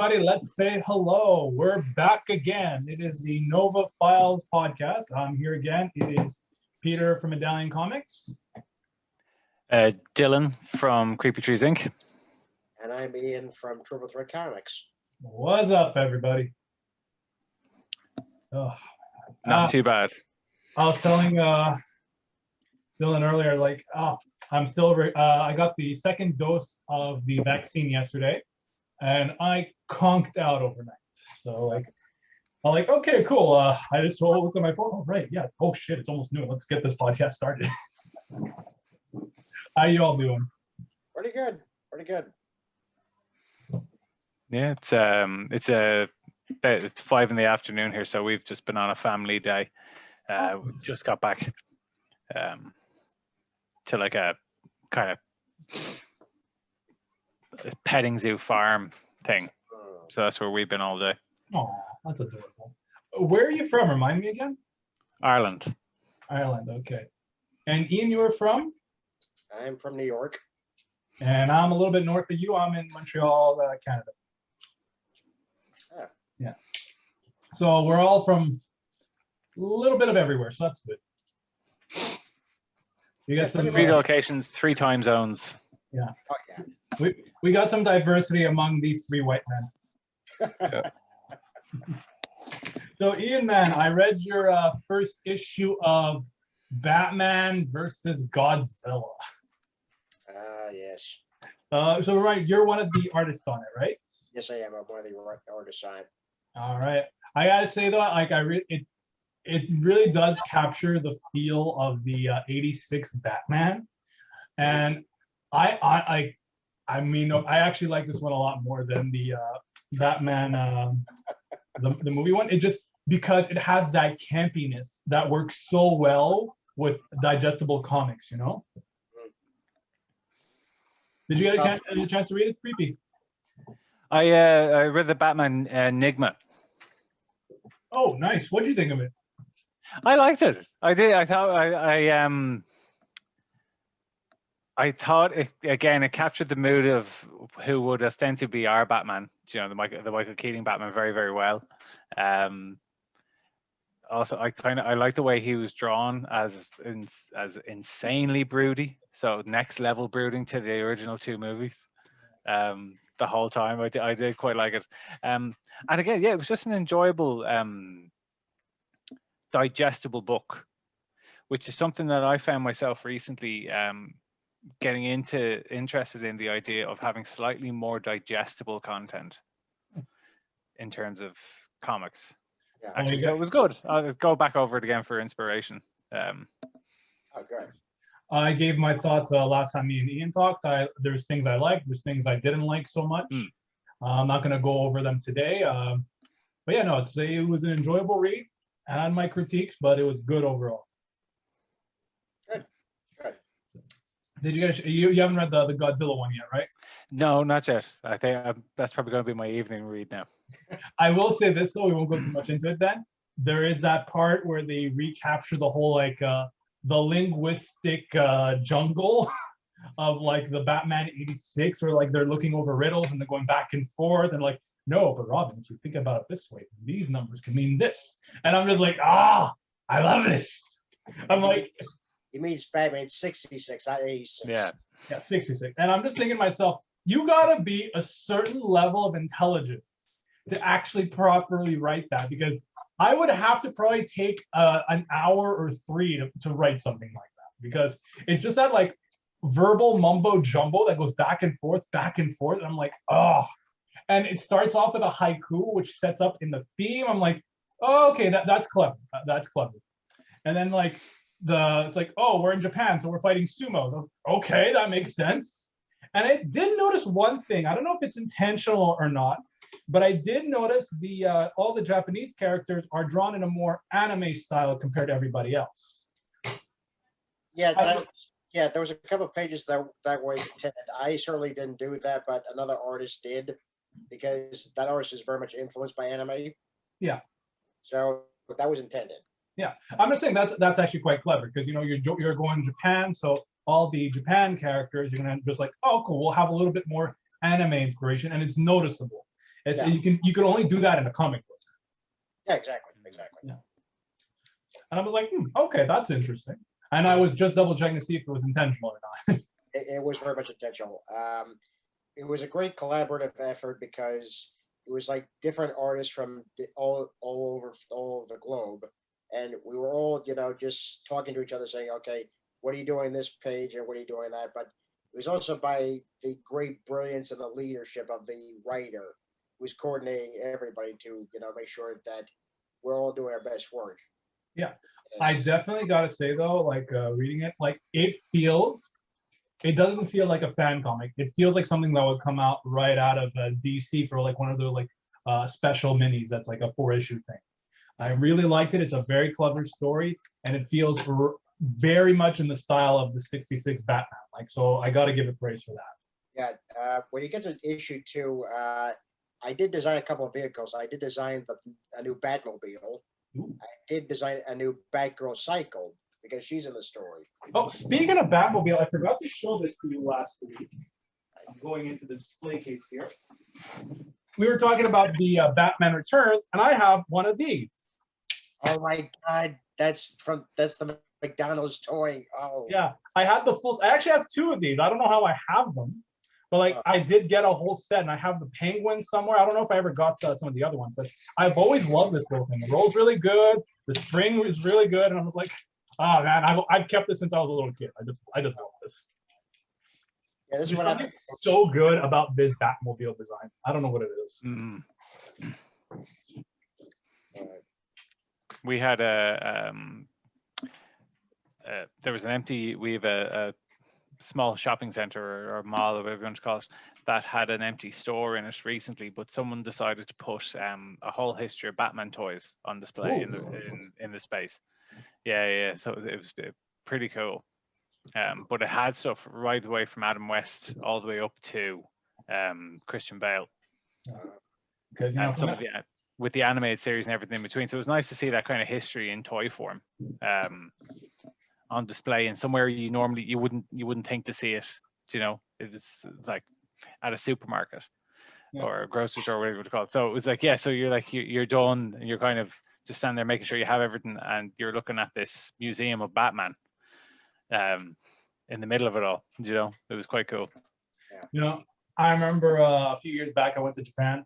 everybody, let's say hello. We're back again. It is the Nova Files podcast. I'm here again. It is Peter from Medallion Comics. Dylan from Creepy Trees Inc. And I'm Ian from Triple Threat Comics. What's up, everybody? Oh, Not too bad. I was telling Dylan earlier, I'm still, I got the second dose of the vaccine yesterday, and I conked out overnight. So, I'm like, okay, cool. I just looked at my phone. Oh, right, yeah. Oh, shit, it's almost noon. Let's get this podcast started. How you all doing? Pretty good. Pretty good. Yeah, it's 5 in the afternoon here, so we've just been on a family day. We just got back to like a kind of petting zoo farm thing. So that's where we've been all day. Oh, that's adorable. Where are you from? Remind me again. Ireland. Ireland, okay. And Ian, you are from? I'm from New York. And I'm a little bit north of you. I'm in Montreal, Canada. Yeah. So we're all from a little bit of everywhere, so that's good. You got some 3 locations, 3 time zones. Yeah. Oh, yeah. We got some diversity among these 3 white men. Yeah. So Ian, man, I read your first issue of Batman versus Godzilla. Yes. So right, you're one of the artists on it, right? Yes, I am. I'm one of the artists on it. All right. I gotta say though, it really does capture the feel of the '86 Batman, and I mean, I actually like this one a lot more than the Batman the movie one. It just because it has that campiness that works so well with digestible comics, you know. Did you get a chance to read it? Creepy. I read the Batman Enigma. Oh, nice. What did you think of it? I liked it. I did. I thought it captured the mood of who would ostensibly be our Batman. You know, the Michael Keaton Batman very, very well. Also, I like the way he was drawn as insanely broody. So next level brooding to the original 2 movies. The whole time I did quite like it. And again, yeah, it was just an enjoyable, digestible book, which is something that I found myself recently getting interested in the idea of having slightly more digestible content in terms of comics. Yeah. Actually, so it was good. I'll go back over it again for inspiration. Oh, good. I gave my thoughts last time me and Ian talked. There's things I liked, there's things I didn't like so much. I'm not going to go over them today. But yeah, no, it was an enjoyable read. I had my critiques, but it was good overall. Good. Good. Did you guys? You haven't read the Godzilla one yet, right? No, not yet. I think that's probably going to be my evening read now. I will say this though, we won't go too much into it then. There is that part where they recapture the whole the linguistic jungle of the Batman '86, where they're looking over riddles and they're going back and forth and no, but Robin, if you think about it this way, these numbers can mean this. And I'm just I love this. I'm like, he means Batman 66, not 86. Yeah, 66. And I'm just thinking to myself, you gotta be a certain level of intelligence to actually properly write that, because I would have to probably take an hour or 3 to write something like that, because it's just that verbal mumbo jumbo that goes back and forth. And I'm like, oh. And it starts off with a haiku, which sets up in the theme. I'm like, oh, okay, that's clever. That's clever. And then it's oh, we're in Japan, so we're fighting sumo. Okay, that makes sense. And I did notice one thing. I don't know if it's intentional or not, but I did notice all the Japanese characters are drawn in a more anime style compared to everybody else. Yeah, there was a couple of pages that was intended. I certainly didn't do that, but another artist did, because that artist is very much influenced by anime. Yeah. So that was intended. Yeah, I'm just saying that's actually quite clever, because you're going to Japan, so all the Japan characters you're gonna just oh cool, we'll have a little bit more anime inspiration, and it's noticeable. It's, you can only do that in a comic book. Yeah, exactly. Yeah. And I was like, okay, that's interesting. And I was just double checking to see if it was intentional or not. It was very much intentional. It was a great collaborative effort because it was like different artists from all over the globe, and we were all just talking to each other, saying, "Okay, what are you doing this page, and what are you doing that?" But it was also by the great brilliance and the leadership of the writer, who was coordinating everybody to make sure that we're all doing our best work. Yeah, I definitely gotta say though, like reading it, like it doesn't feel like a fan comic. It feels like something that would come out right out of DC for like one of their like special minis. That's like a 4-issue thing. I really liked it. It's a very clever story, and it feels very much in the style of the '66 Batman. Like, so I got to give it praise for that. Yeah, when you get to issue 2, I did design a couple of vehicles. I did design a new Batmobile. Ooh. I did design a new Batgirl cycle because she's in the story. Oh, speaking of Batmobile, I forgot to show this to you last week. I'm going into the display case here. We were talking about the Batman Returns, and I have one of these. Oh my God, that's the McDonald's toy. Oh yeah, I had the full. I actually have 2 of these. I don't know how I have them, but like I did get a whole set, and I have the Penguin somewhere. I don't know if I ever got some of the other ones, but I've always loved this little thing. It rolls really good. The spring was really good, and I was like, oh man, I've kept this since I was a little kid. I just love this. Yeah, this is There's what something so good about this Batmobile design. I don't know what it is. We had there was an empty. We have a small shopping center or mall or whatever you want to call it that had an empty store in it recently, but someone decided to put a whole history of Batman toys on display in the space. Yeah. So it was pretty cool. But it had stuff right away from Adam West all the way up to Christian Bale. Because and some of the with the animated series and everything in between. So it was nice to see that kind of history in toy form on display and somewhere you wouldn't think to see it. It was like at a supermarket or a grocery store, whatever you would call it. So it was like, so you're like you're done and you're kind of just standing there making sure you have everything, and you're looking at this museum of Batman in the middle of it all. It was quite cool. I remember a few years back I went to Japan,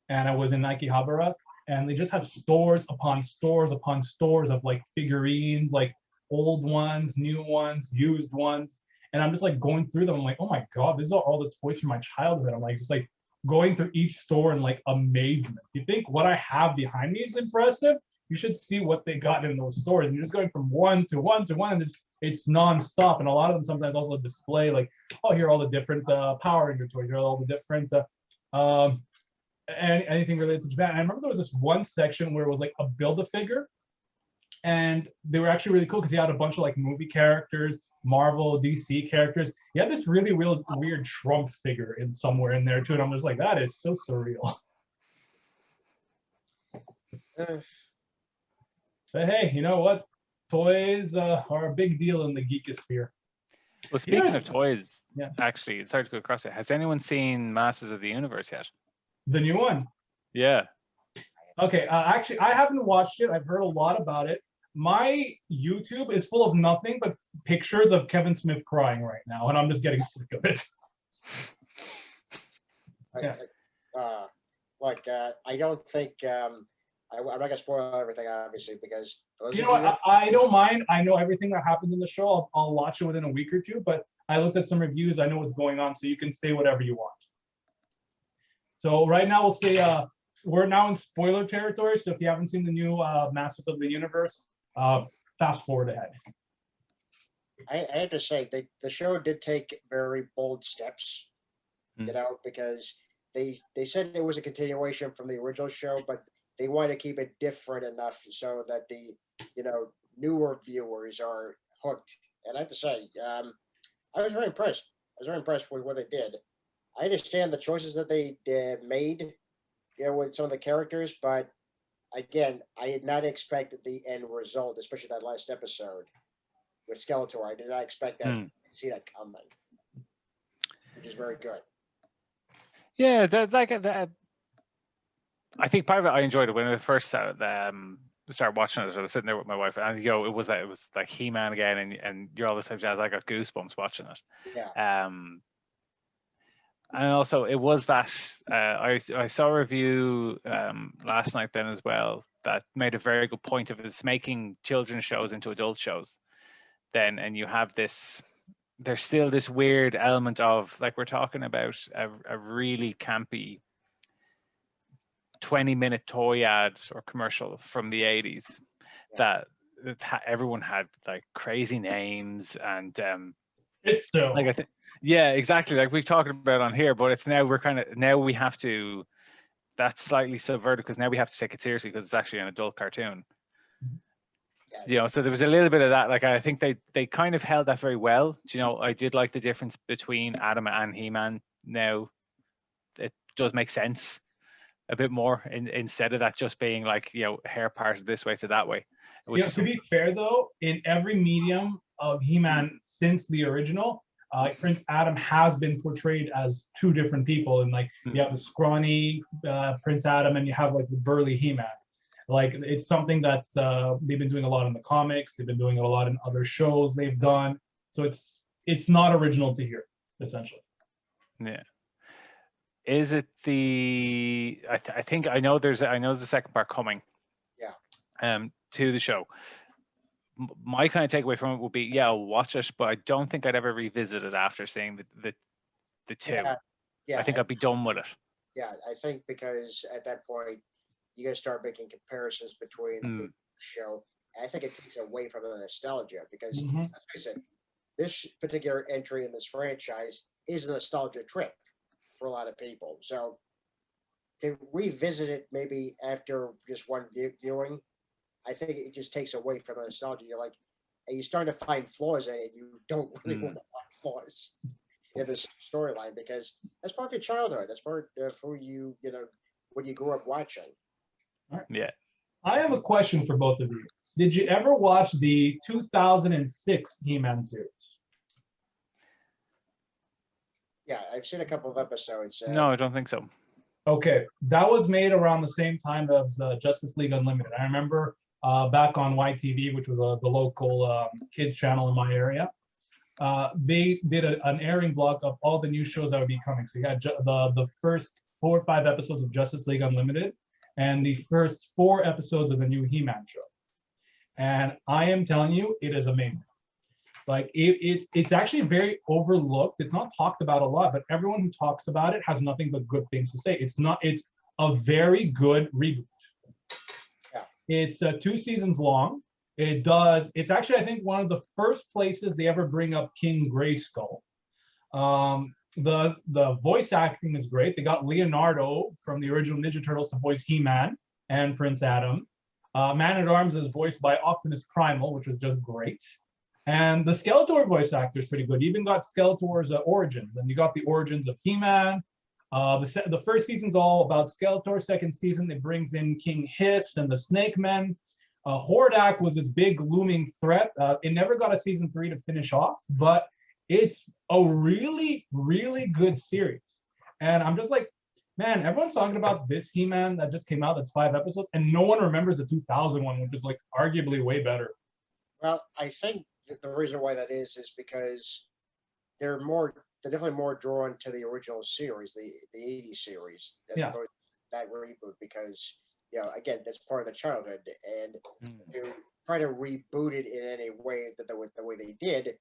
and I was in Akihabara, and they just have stores upon stores upon stores of like figurines, like old ones, new ones, used ones. And I'm just like going through them. I'm like, oh my God, these are all the toys from my childhood. I'm like, just like going through each store in like amazement. If you think what I have behind me is impressive, you should see what they got in those stores. And you're just going from one to one to one, and it's nonstop. And a lot of them sometimes also display like, oh, here are all the different Power Ranger toys. Here are all the different anything related to Japan. And I remember there was this one section where it was like a Build-A-Figure, and they were actually really cool because he had a bunch of like movie characters, Marvel, DC characters. He had this really weird Trump figure in somewhere in there too, and I'm just like, that is so surreal. But hey, you know what? Toys are a big deal in the geekosphere. Well, speaking of toys, actually, it's hard to go across it. Has anyone seen Masters of the Universe yet? The new one? Yeah. Okay, actually, I haven't watched it. I've heard a lot about it. My YouTube is full of nothing but pictures of Kevin Smith crying right now, and I'm just getting sick of it. I don't think I'm not gonna spoil everything, obviously, because I don't mind. I know everything that happens in the show. I'll watch it within a week or two, but I looked at some reviews. I know what's going on, so you can say whatever you want. So right now we'll say we're now in spoiler territory. So if you haven't seen the new Masters of the Universe, fast forward ahead. I have to say the show did take very bold steps, because they said it was a continuation from the original show, but they wanted to keep it different enough so that the newer viewers are hooked. And I have to say, I was very impressed. I was very impressed with what they did. I understand the choices that they made, with some of the characters, but again, I did not expect the end result, especially that last episode with Skeletor. I did not expect that, see that coming, which is very good. Yeah, that I think part of it I enjoyed it when I first started watching it. I was sitting there with my wife, and it was like He-Man again, and you're all this type of jazz. I got goosebumps watching it. Yeah. And also it was that I saw a review last night then as well that made a very good point of it's making children's shows into adult shows. Then and you have this. There's still this weird element of like we're talking about a really campy 20-minute toy ad or commercial from the 80s that everyone had like crazy names and It's still like I think yeah, exactly, like we've talked about on here, but it's now now we have to that's slightly subverted because now we have to take it seriously because it's actually an adult cartoon. So there was a little bit of that. Like I think they kind of held that very well. I did like the difference between Adam and He-Man. Now it does make sense a bit more instead of that just being like hair parted this way to that way. To be fair though, in every medium of He-Man since the original, Prince Adam has been portrayed as two different people, and like you have the scrawny Prince Adam and you have like the burly He-Man. Like it's something that's they've been doing a lot in the comics. They've been doing it a lot in other shows they've done. So it's not original to here, essentially. Yeah. Is it the? I think I know there's a second part coming. Yeah. To the show. My kind of takeaway from it would be, I'll watch it, but I don't think I'd ever revisit it after seeing the two. Yeah. I think I'd be done with it. Yeah, I think because at that point you gotta start making comparisons between the show. And I think it takes away from the nostalgia because, as I said, this particular entry in this franchise is a nostalgia trip for a lot of people. So to revisit it maybe after just one viewing, I think it just takes away from the nostalgia. You're like, and you're starting to find flaws in it. You don't really want to find flaws in this storyline because that's part of your childhood. That's part for you, when you grew up watching. All right. Yeah. I have a question for both of you. Did you ever watch the 2006 He-Man series? Yeah, I've seen a couple of episodes. No, I don't think so. Okay, that was made around the same time as Justice League Unlimited. I remember back on YTV, which was the local kids channel in my area. They did an airing block of all the new shows that would be coming. So you had the first 4 or 5 episodes of Justice League Unlimited and the first 4 episodes of the new He-Man show. And I am telling you, it is amazing. Like it's actually very overlooked. It's not talked about a lot, but everyone who talks about it has nothing but good things to say. It's a very good reboot. Yeah. It's 2 seasons long. It's actually, I think, one of the first places they ever bring up King Grayskull. The voice acting is great. They got Leonardo from the original Ninja Turtles to voice He-Man and Prince Adam. Man-at-Arms is voiced by Optimus Primal, which was just great. And the Skeletor voice actor is pretty good. You even got Skeletor's origins, and you got the origins of He-Man. The first season's all about Skeletor. Second season, it brings in King Hiss and the Snake Men. Hordak was this big looming threat. It never got a season 3 to finish off, but it's a really, really good series. And I'm just like, man, everyone's talking about this He-Man that just came out that's 5 episodes, and no one remembers the 2000 one, which is like arguably way better. Well, I think the reason why that is because they're definitely more drawn to the original series, the 80s series, as opposed to that reboot because again, that's part of the childhood, and to try to reboot it in any way the way they did,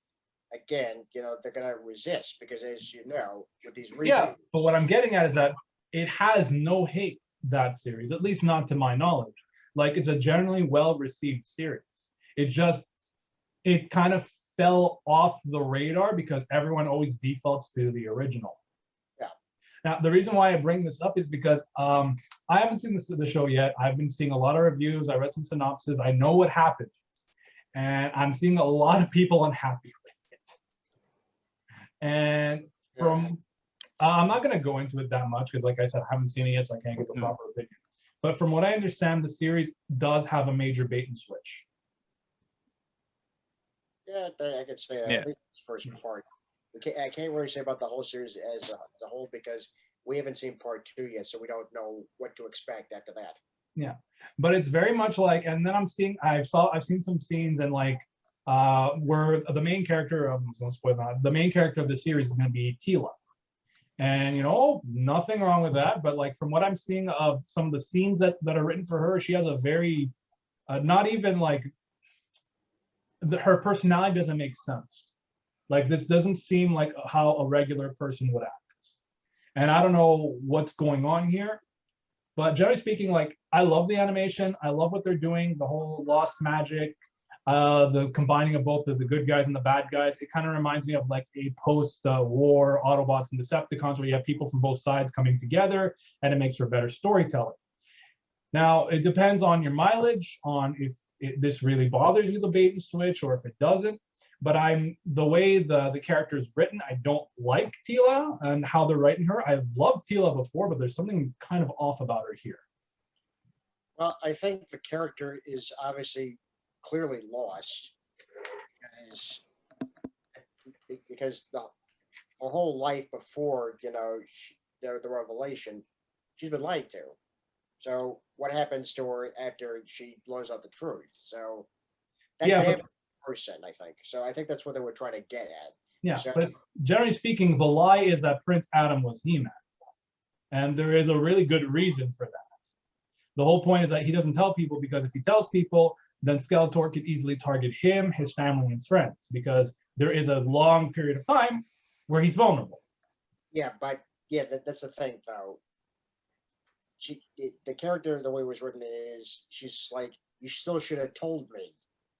again, they're gonna resist because, as you know, with these reboots. Yeah, but what I'm getting at is that it has no hate, that series, at least not to my knowledge. Like it's a generally well-received series. It's just it kind of fell off the radar because everyone always defaults to the original. Yeah. Now, the reason why I bring this up is because I haven't seen the show yet. I've been seeing a lot of reviews. I read some synopses. I know what happened. And I'm seeing a lot of people unhappy with it. And I'm not going to go into it that much because, like I said, I haven't seen it yet, so I can't give a proper opinion. But from what I understand, the series does have a major bait and switch. Yeah, I could say that. At least the first part. I can't really say about the whole series as a whole because we haven't seen part 2 yet, so we don't know what to expect after that. Yeah, but it's very much like, and then I've seen some scenes and like where the main character don't spoil that, the main character of the series is going to be Tila, and nothing wrong with that, but like from what I'm seeing of some of the scenes that are written for her, she has a very not even like her personality doesn't make sense. Like this doesn't seem like how a regular person would act, and I don't know what's going on here. But generally speaking, like I love the animation. I love what they're doing. The whole lost magic, the combining of both the good guys and the bad guys. It kind of reminds me of like a post-war Autobots and Decepticons, where you have people from both sides coming together, and it makes for better storytelling. Now, it depends on your mileage, on if this really bothers you, the bait and switch, or if it doesn't. But the way the character is written, I don't like Tila and how they're writing her. I've loved Tila before, but there's something kind of off about her here. Well, I think the character is obviously clearly lost because her whole life before, the revelation, she's been lied to. So what happens to her after she learns out the truth? So that person, I think. So I think that's what they were trying to get at. Yeah, so, but generally speaking, the lie is that Prince Adam was He-Man. And there is a really good reason for that. The whole point is that he doesn't tell people, because if he tells people, then Skeletor could easily target him, his family, and friends, because there is a long period of time where he's vulnerable. Yeah, but that's the thing, though. The character, the way it was written, is she's like, you still should have told me.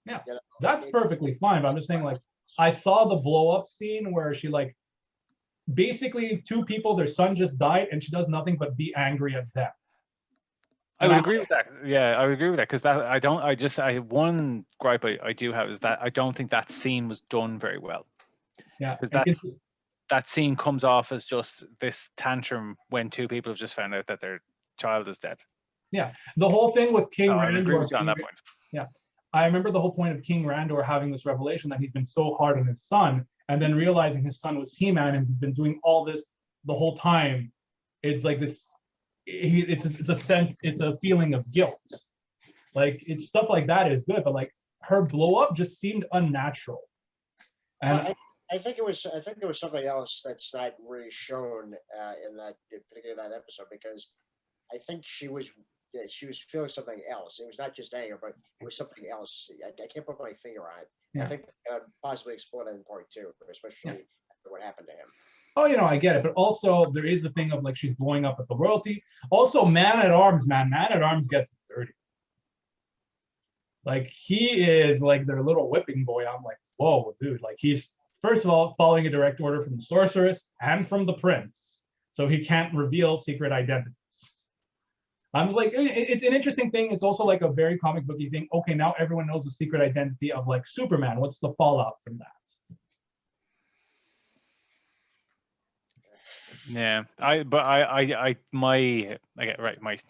Yeah, that's perfectly fine. But I'm just saying, like, I saw the blow up scene where she like basically two people, their son just died, and she does nothing but be angry at them. I would agree with that. Yeah, I would agree with that, because one gripe I do have is that I don't think that scene was done very well. Yeah, because that scene comes off as just this tantrum when two people have just found out that their child is dead. Yeah, the whole thing with King Randor. I agree with you on that point. Yeah, I remember the whole point of King Randor having this revelation that he's been so hard on his son, and then realizing his son was He-Man, and he's been doing all this the whole time. It's like this. It's a feeling of guilt. Like it's stuff like that is good, but like her blow up just seemed unnatural. And I think it was something else that's not really shown in particularly that episode, because I think she was feeling something else. It was not just anger, but it was something else. I can't put my finger on it. Yeah. I think they could possibly explore that in part 2, especially after what happened to him. Oh, I get it. But also there is the thing of like she's blowing up at the royalty. Also, Man-at-Arms gets dirty. Like he is like their little whipping boy. I'm like, whoa, dude. Like he's first of all following a direct order from the sorceress and from the prince, so he can't reveal secret identities. I'm just like, it's an interesting thing. It's also like a very comic booky thing. Okay, now everyone knows the secret identity of like Superman. What's the fallout from that? Yeah, my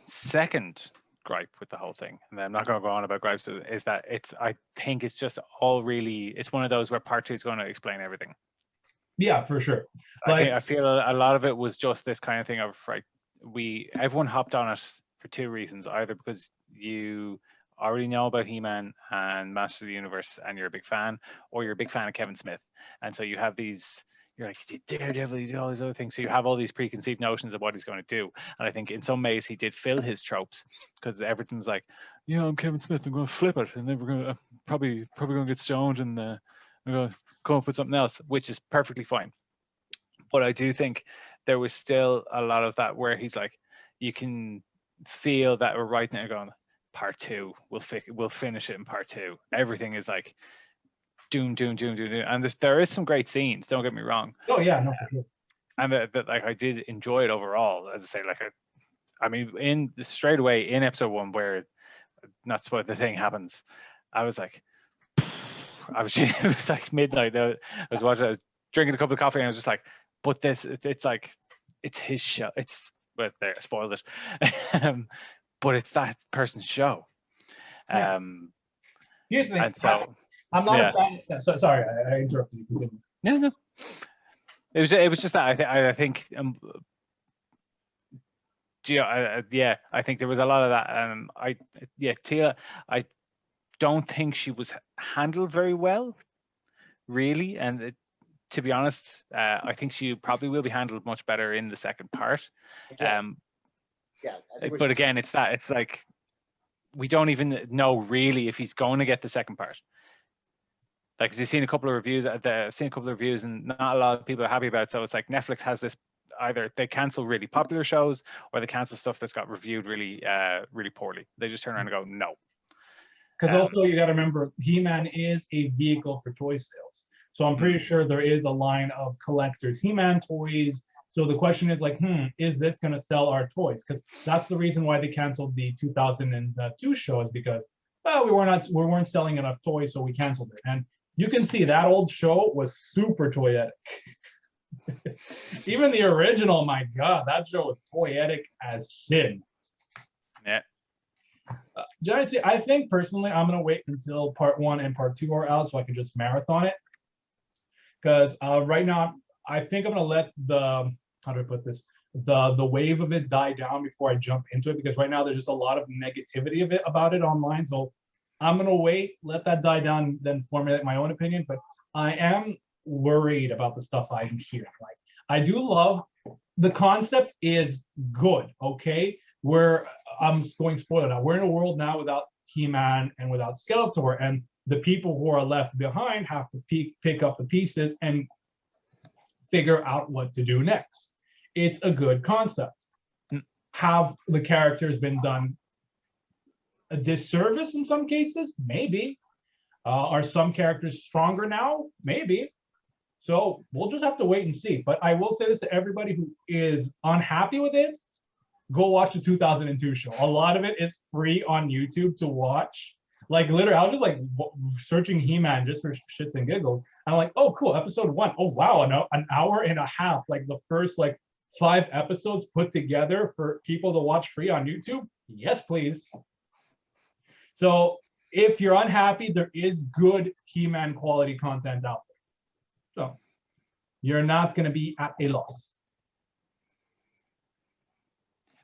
second gripe with the whole thing, and I'm not going to go on about gripes, is that I think it's just all really, it's one of those where part 2 is going to explain everything. Yeah, for sure. I feel a lot of it was just this kind of thing of everyone hopped on it for two reasons: either because you already know about He-Man and Master of the Universe and you're a big fan, or you're a big fan of Kevin Smith, and so you have these. You're like, he did Daredevil, he did all these other things. So you have all these preconceived notions of what he's going to do. And I think in some ways he did fill his tropes, because everything's like, I'm Kevin Smith, I'm going to flip it. And then we're going to probably going to get stoned, and I'm going to come up with something else, which is perfectly fine. But I do think there was still a lot of that where he's like, you can feel that we're right now going, part 2, we'll finish it in part 2. Everything is like, doom, and there is some great scenes, don't get me wrong. Oh yeah, no, for sure. And that like I did enjoy it overall. As I say, like straight away in episode 1, where that's what the thing happens, I was like, it was like midnight. I was drinking a cup of coffee, and I was just like, but it's like, it's his show. But there, I spoiled it. But it's that person's show. Here's the thing. And so I'm not a fan. Sorry, I interrupted you. Continue. No. It was just that I think Yeah, I think there was a lot of that. Tila, I don't think she was handled very well, really. And to be honest, I think she probably will be handled much better in the second part. Again, yeah, I think But again, it's like we don't even know really if he's going to get the second part. Like, 'cause you've seen a couple of reviews, and not a lot of people are happy about it. So it's like Netflix has this: either they cancel really popular shows, or they cancel stuff that's got reviewed really, really poorly. They just turn around and go, no. Because also you got to remember, He-Man is a vehicle for toy sales. So I'm pretty sure there is a line of collectors He-Man toys. So the question is like, is this going to sell our toys? Because that's the reason why they canceled the 2002 show, is because, well, we weren't selling enough toys, so we canceled it. And you can see that old show was super toyetic. Even the original, my God, that show was toyetic as sin. Yeah. Giant, I think personally, I'm gonna wait until part 1 and part 2 are out so I can just marathon it. Because right now, I think I'm gonna let the, how do I put this, the wave of it die down before I jump into it. Because right now there's just a lot of negativity about it online. So I'm gonna wait, let that die down, then formulate my own opinion. But I am worried about the stuff I'm hearing. Like, I do love the concept is good. Okay, I'm going spoiler now. We're in a world now without He-Man and without Skeletor, and the people who are left behind have to pick up the pieces and figure out what to do next. It's a good concept. Have the characters been done a disservice in some cases? Maybe. Are some characters stronger now? Maybe. So we'll just have to wait and see. But I will say this to everybody who is unhappy with it: go watch the 2002 show. A lot of it is free on YouTube to watch. Like, literally, I was just like searching He-Man just for shits and giggles. I'm like, oh, cool, episode 1. Oh, wow, an hour and a half. Like the first 5 episodes put together for people to watch free on YouTube. Yes, please. So if you're unhappy, there is good He-Man quality content out there. So you're not going to be at a loss.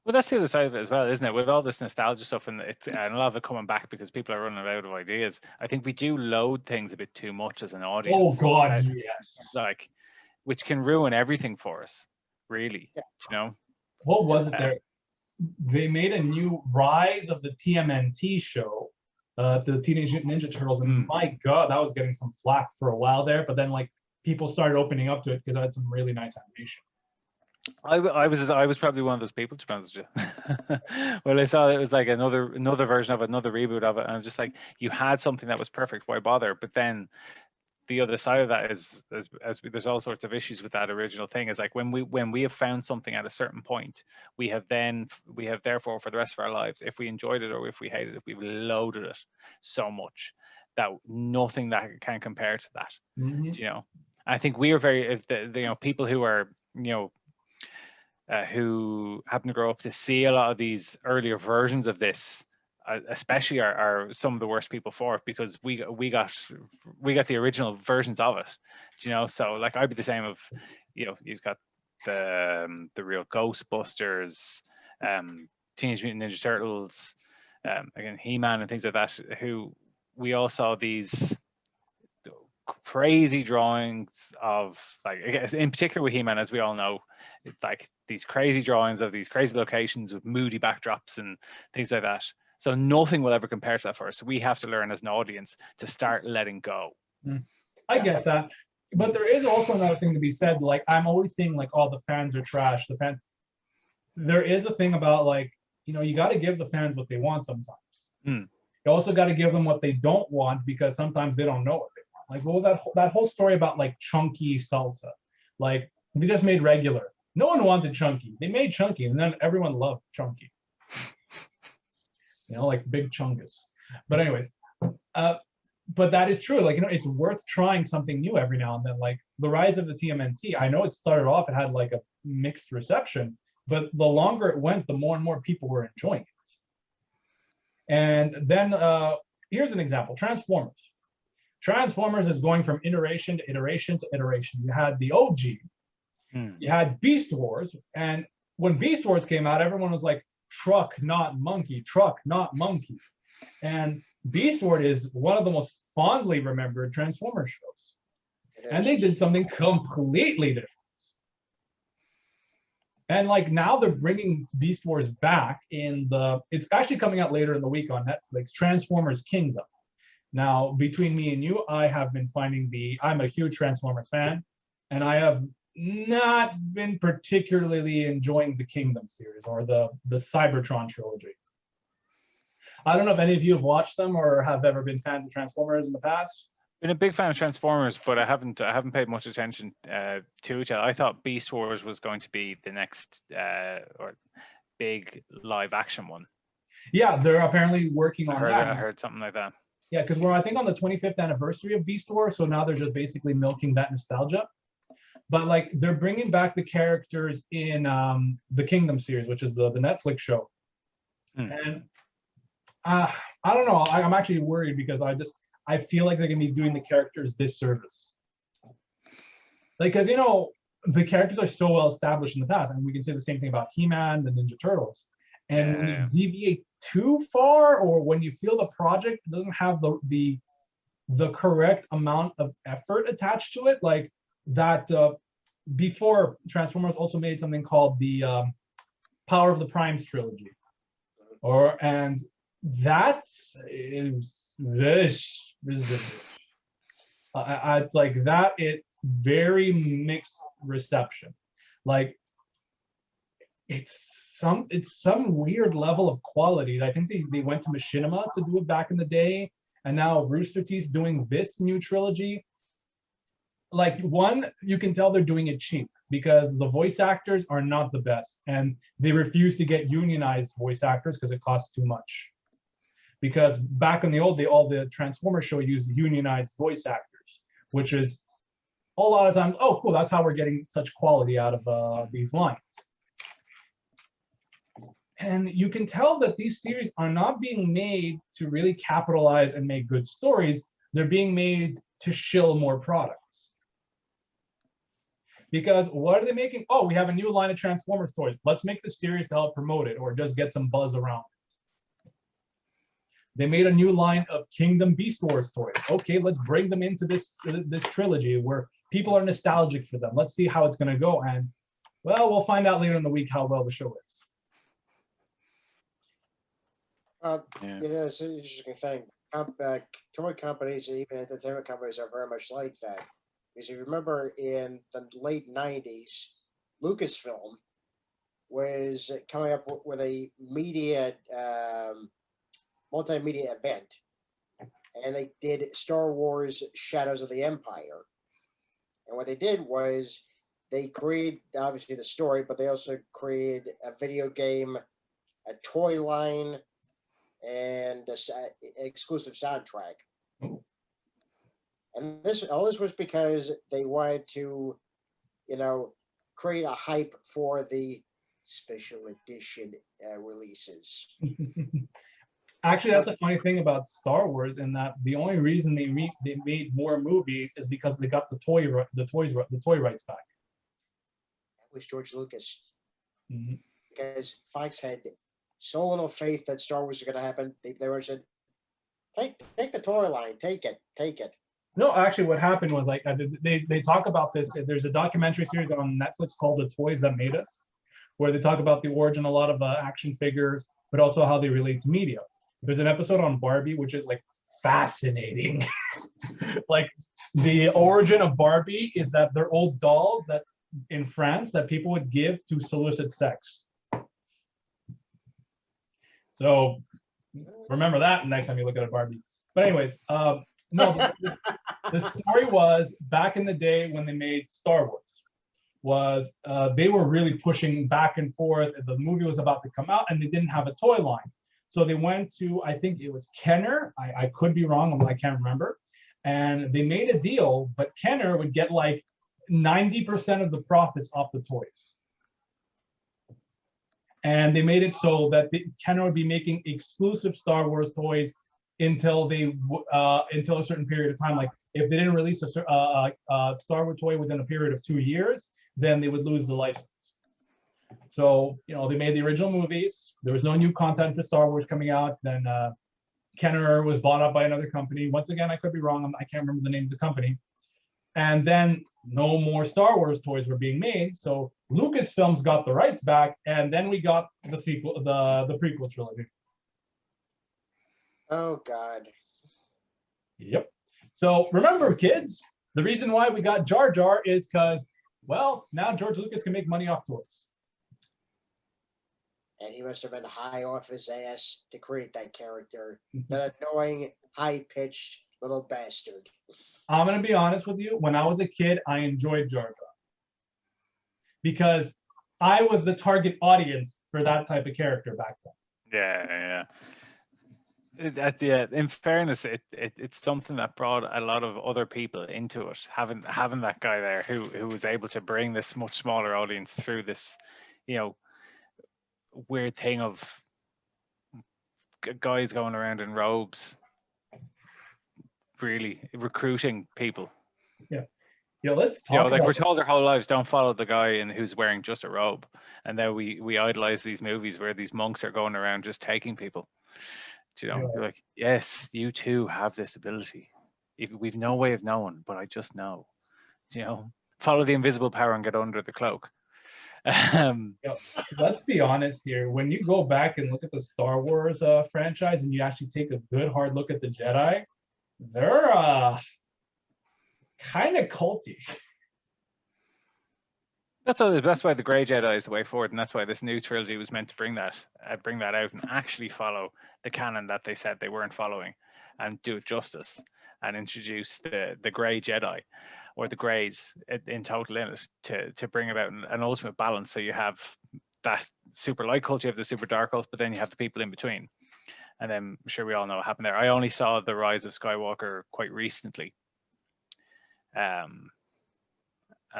Well, that's the other side of it as well, isn't it? With all this nostalgia stuff and a lot of it coming back because people are running out of ideas. I think we do load things a bit too much as an audience. Oh God, yes. Like, which can ruin everything for us, really. Yeah. You know? What was it there? They made a new Rise of the TMNT show, the Teenage Mutant Ninja Turtles, and my God, that was getting some flack for a while there. But then people started opening up to it because I had some really nice animation. I was probably one of those people, to be honest with you. Well, I saw it was like another version of it, another reboot of it, and I'm just like, you had something that was perfect, why bother? But then the other side of that is, as there's all sorts of issues with that original thing, is like when we have found something at a certain point, we have therefore for the rest of our lives, if we enjoyed it or if we hated it, we've loaded it so much that nothing that can compare to that. You know, I think we are very, people who are, who happen to grow up to see a lot of these earlier versions of this, especially are some of the worst people for it, because we got the original versions of it, so like I'd be the same of, you've got the real Ghostbusters, Teenage Mutant Ninja Turtles, again He-Man and things like that, who we all saw these crazy drawings of, like, in particular with He-Man, as we all know, like these crazy drawings of these crazy locations with moody backdrops and things like that. So nothing will ever compare to that for us. So we have to learn as an audience to start letting go. I get that. But there is also another thing to be said. Like, I'm always seeing the fans are trash. There is a thing about you got to give the fans what they want sometimes. You also got to give them what they don't want, because sometimes they don't know what they want. Like, what was that whole story about chunky salsa? Like, they just made regular. No one wanted chunky. They made chunky, and then everyone loved chunky. Like Big Chungus. But anyways, but that is true. It's worth trying something new every now and then. Like the Rise of the TMNT. I know it started off, it had a mixed reception, but the longer it went, the more and more people were enjoying it. And then here's an example: Transformers. Transformers is going from iteration to iteration to iteration. You had the OG, you had Beast Wars, and when Beast Wars came out, everyone was like, truck, not monkey, truck, not monkey. And Beast Wars is one of the most fondly remembered Transformers shows. And they did something completely different. And like now they're bringing Beast Wars back it's actually coming out later in the week on Netflix, Transformers Kingdom. Now, between me and you, I have been finding I'm a huge Transformers fan, and I have not been particularly enjoying the Kingdom series or the Cybertron trilogy. I don't know if any of you have watched them or have ever been fans of Transformers in the past. Been a big fan of Transformers, but I haven't paid much attention to it. I thought Beast Wars was going to be the next or big live action one. Yeah, they're apparently working on that. I heard something like that. Yeah, because we're I think on the 25th anniversary of Beast Wars, so now they're just basically milking that nostalgia. But like they're bringing back the characters in the Kingdom series, which is the Netflix show. And I don't know. I'm actually worried because I feel like they're gonna be doing the characters disservice. Like, because the characters are so well established in the past, and we can say the same thing about He-Man, the Ninja Turtles. And when you deviate too far, or when you feel the project doesn't have the correct amount of effort attached to it, like that. Before Transformers also made something called the Power of the Primes trilogy, and that is I like that. It's very mixed reception. Like it's some weird level of quality. I think they went to Machinima to do it back in the day, and now Rooster Teeth's doing this new trilogy. Like, one, you can tell they're doing it cheap because the voice actors are not the best, and they refuse to get unionized voice actors because it costs too much. Because back in the old day, all the Transformers show used unionized voice actors, which is a lot of times, oh, cool, that's how we're getting such quality out of these lines. And you can tell that these series are not being made to really capitalize and make good stories. They're being made to shill more products. Because what are they making? Oh, we have a new line of Transformers toys. Let's make the series to help promote it or just get some buzz around it. They made a new line of Kingdom Beast Wars toys. Okay, let's bring them into this trilogy where people are nostalgic for them. Let's see how it's going to go. And, well, we'll find out later in the week how well the show is. It's an interesting thing. Toy companies, even entertainment companies, are very much like that. Because if you remember in the late 90s, Lucasfilm was coming up with a multimedia event. And they did Star Wars Shadows of the Empire. And what they did was they created, obviously, the story, but they also created a video game, a toy line, and an exclusive soundtrack. And all this was because they wanted to, create a hype for the special edition releases. Actually, that's a funny thing about Star Wars, in that the only reason they made more movies is because they got the toy rights back. That was George Lucas. Mm-hmm. Because Fox had so little faith that Star Wars was going to happen. They were said, take the toy line, take it. No, actually, what happened was like they talk about this. There's a documentary series on Netflix called "The Toys That Made Us," where they talk about the origin of a lot of action figures, but also how they relate to media. There's an episode on Barbie, which is like fascinating. Like the origin of Barbie is that they're old dolls that in France that people would give to solicit sex. So remember that next time you look at a Barbie. But anyways, no, the story was back in the day when they made Star Wars, they were really pushing back and forth. The movie was about to come out and they didn't have a toy line. So they went to, I think it was Kenner. I could be wrong, I can't remember. And they made a deal, but Kenner would get like 90% of the profits off the toys. And they made it so that Kenner would be making exclusive Star Wars toys until a certain period of time. Like if they didn't release a Star Wars toy within a period of 2 years, then they would lose the license. So, they made the original movies. There was no new content for Star Wars coming out. Then Kenner was bought up by another company. Once again, I could be wrong. I can't remember the name of the company. And then no more Star Wars toys were being made. So Lucasfilms got the rights back, and then we got the sequel, the prequel trilogy. Oh God. Yep. So remember, kids, the reason why we got Jar Jar is because, well, now George Lucas can make money off toys. And he must have been high off his ass to create that character. That annoying, high-pitched little bastard. I'm going to be honest with you. When I was a kid, I enjoyed Jar Jar. Because I was the target audience for that type of character back then. Yeah. In fairness, it's something that brought a lot of other people into it. Having that guy there who was able to bring this much smaller audience through this, weird thing of guys going around in robes, really recruiting people. Yeah, let's talk. Like we're told our whole lives, don't follow the guy who's wearing just a robe, and then we idolize these movies where these monks are going around just taking people. You're like, yes, you too have this ability. We've no way of knowing, but I just know. Follow the invisible power and get under the cloak. Let's be honest here. When you go back and look at the Star Wars franchise, and you actually take a good hard look at the Jedi, they're kind of culty. That's why the Grey Jedi is the way forward, and that's why this new trilogy was meant to bring that out and actually follow the canon that they said they weren't following, and do it justice, and introduce the Grey Jedi, or the Greys in total in it, to bring about an ultimate balance. So you have that super light cult, you have the super dark cult, but then you have the people in between. And then I'm sure we all know what happened there. I only saw The Rise of Skywalker quite recently. And